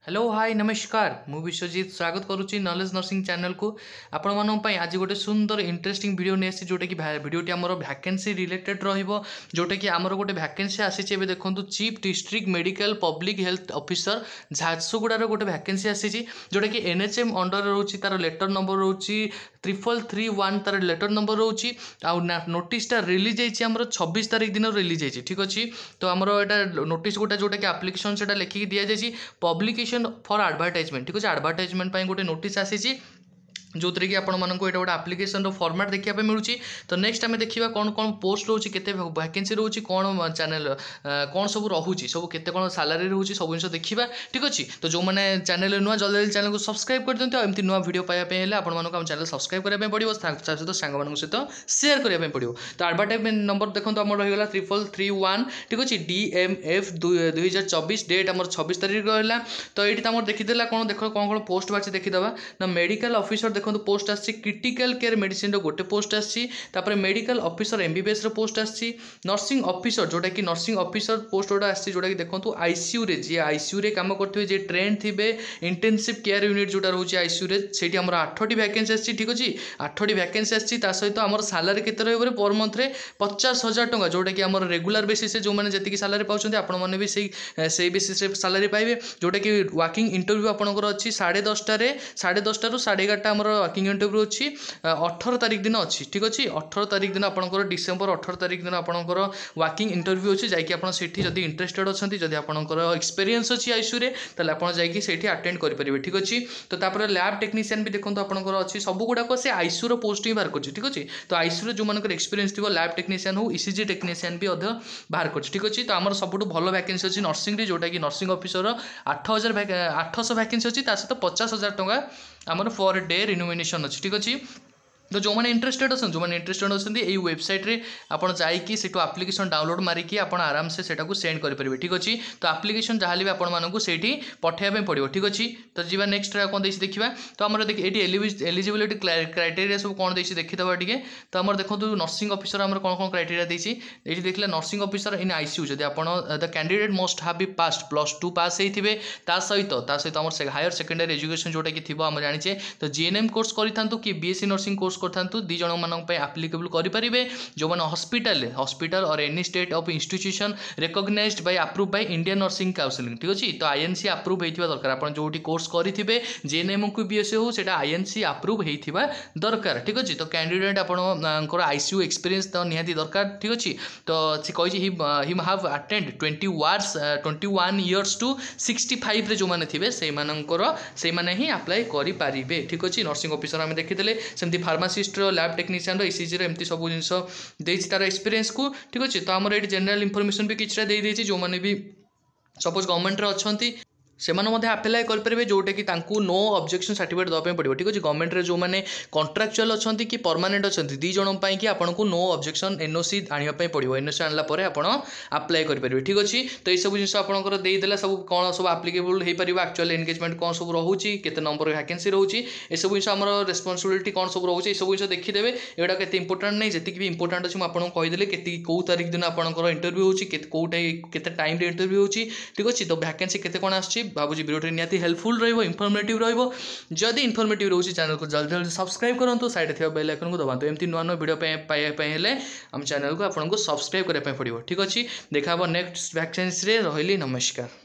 Hello hi नमस्कार मु विश्वजीत स्वागत करुच्ची नॉलेज नर्सिंग चैनल को आपण मानक आज गोटे सुंदर इंटरेस्टिंग वीडियो नहीं आसी जोटा कि वीडियोटी आमर वैकेंसी रिलेटेड रोटा कि आमर गोटे वैकेंसी आसी देखो chief district medical public health officer झारसुगुड़ार गोटे वैकेंसी आसी जोटा कि एनएचएम अंडर रोची तार लेटर नंबर रोची 3331 तार लेटर नंबर रोची नोटिसटा रिलीज आमर 26 तारीख दिन रिलीज ठीक अच्छे। तो आमर यहाँ नोटिस गोटा जोटा कि आप्लिकेसन से लिखिकी दि जाए पब्लिकेशन फॉर एडवर्टाइजमेंट ठीक अच्छे एडवर्टाइजमेंट गोटे नोटिस आसी जो थी कि आपण मानक गोटे आप्लिकेसन फॉर्मेट देखा मिलूँ। तो नेक्स्ट आम देखा कौन कौन पोस्ट रोचे केते वैकेंसी रोचे कौन चैनल कौन सब रोचे सब केते कौन सैलरी रोचे सब जिन देखा ठीक अच्छे। तो जो मैंने चैनल नुआ जल्दी जल्दी चैनल को सब्सक्राइब कर दिखाते एमती नुआ वीडियो पाइबापी आप चैनल सब्सक्राइब करने पड़ो सहित सांग सहित सेयार करने पड़ो। तो एडवर्टाइजमेंट नंबर देखो आम रहीगला 3331 ठीक अच्छे DMF 2024 डेट आम 26 तारीख रहा। तो ये आम देखीदे कौन देख कौन कौन पोस्ट बाहर देखीदे ना मेडिकल ऑफिसर देखो पोस्ट आसी क्रिटिकल केयर मेडिसिन गोटे पोस्ट आसी मेडिकल ऑफिसर MBBS पोस्ट आसी नर्सिंग ऑफिसर जोटा कि नर्सिंग ऑफिसर पोस्ट गोटा आसी जोटा कि देखो आईसीयू रे जी आईसीयू रे काम करते जे ट्रेन थे इंटेंसिव केयर यूनिट जोटा रोचे आईसीयू रे सेठी हमर 8टी वैकेंसी आसी ठीक अच्छे 8टी वैकेंसी आसी सहित आमर सैलरी केते रहिबो पर मंथ रे 50,000 टंका जोटा कि आमर रेगुलर बेसिस जो मैंने जी सैलरी पाउछन्ते आपण माने भी से बेसिस रे सैलरी पाइबे जोटा कि वर्किंग इंटरव्यू आपनकर अच्छी 10:30 रू 11:30 आमर वर्किंग इंटरव्यू अच्छी 18 तारीख दिन अच्छी ठीक अच्छे 18 तारीख दिन आपंकर डिसेम्बर 18 तारीख दिन आपंकर वर्किंग इंटरव्यू अच्छी जैकि आप जब इंटरेस्टेड अच्छा जब आपंकर एक्सपीरियंस अच्छी आईसीयू रे ताले आप जाकि अटेंड करेंगे ठीक अच्छे। तो तापर लैब टेक्नीशियन भी देखो आपंकर अच्छी सब गुड़ाक से आईसीयू रो पोस्ट ही बाहर कर ठीक अच्छे। तो आईसीयू जो मानकर एक्सपीरियंस थी लैब टेक्नीशियन हो ECG टेक्नीशियन भी बाहर कर ठीक अच्छे। तो आम सब भल वैकेंसी अच्छी नर्सिंग जोटा कि नर्सिंग ऑफिसर 800 वैकेंसी अच्छी सहित 50,000 टंका आमर पर डे रिन्यूमिनेशन अच्छी ठीक अच्छे। तो जो मैंने इंटरेस्टेड अच्छा जो मैंने इंटरेस्टेड अच्छा यही वेबसाइट रे आपड़ जाकि से आप्लिकेसन डाउनलोड मारिकी आप आराम से सेटा करेंगे ठीक अच्छे। तो आप्लिकेसन जहाँ भी आपको से पठाइबा पड़ो ठीक अच्छे। तो जी नेक्स्ट कौन देखिए देखा तो आम ये एलिजिबिलिटी क्राइटेरिया सब कौन देखिए देखीदे टे। तो आम देखो नर्सिंग ऑफिसर आम कौन कौन क्राइटेरिया देती ये देखिए नर्सिंग ऑफिसर इन आईसीयू जब आप the candidate must have be passed +2 pass होते सहित आम हायर सेकेंडरी एजुकेशन जोटा कि थी आम जाने। तो GNM कोर्स करूँ कि BSc नर्सिंग कोर्स करथांतु दी जन मानक एप्लिकेबल करेंगे जो मैंने हॉस्पिटल और any state of institution recognised by approve by Indian Nursing Council ठीक अच्छे। तो INC अप्रूव होता दरकार आप जो कोर्स करेंगे GNM को BSc हो सेटा INC अप्रूव होता दरकार ठीक अच्छे। तो कैंडिडेट आपंकर आईसीयू एक्सपीरियंस तो निहाती दरकार ठीक अच्छे। तो सी कही him have attend 21 years to 65 रे जो मैंने थे से मैंने ही अप्लाई करेंगे ठीक अच्छे। नर्सिंग ऑफिसर आम देखीदे सेमती फार्मासिस्ट लैब टेक्नीशियन ECG एमती सब जिन तार एक्सपीरियंस को ठीक अच्छे। तो आम ये जनरल इनफॉरमेशन भी किसी देती जो मैंने भी सपोज गवर्नमेंट अच्छा से आप्लाय करेंगे जोटा कि नो ऑब्जेक्शन सर्टिफिकेट देवाई पड़ो ठीक अच्छे। गवर्नमेंट जो मैंने कॉन्ट्रैक्चुअल अच्छा कि परमानेंट अच्छा दी जन कि आपको नो ऑब्जेक्शन NOC आने पड़ो NOC आनला आप्लाय करेंगे ठीक अच्छे। तो ये सब जिन आपंकर देदेला सब कौन सब आप्लिकेबल हो पार एक्चुअल एंगेजमेंट कौन सब रोचे केते नंबर वैकेंसी रोचे ये सब जिन आम रेस्पॉन्सिबिलिटी कौन सब रोचे ये सब जिन देखीदेवे एगुड़ा के इंपोर्टाट नहीं जी भी इंपोर्टाट अच्छे मुझे कहीदेली के कौ तारीख दिन आपंकर इंटरव्यू होते टाइम इंटरव्यू हो ठीक अच्छे। तो वैकेंसी केते कौन आस भावुँ वीडियो निहाती हेल्पफुल इनफॉर्मेटिव जदि इनफॉर्मेटिव रोचे चैनल को जल्दी जल्दी सब्सक्राइब करूँ साइड थे बेल आइकन को दबातु एमती नुआ नुआ वीडियो पाइबापी आम चैनल को आपको सब्सक्राइब करने पड़ो ठीक अच्छे। देखा नेक्स्ट वैकेंसी रे रही नमस्कार।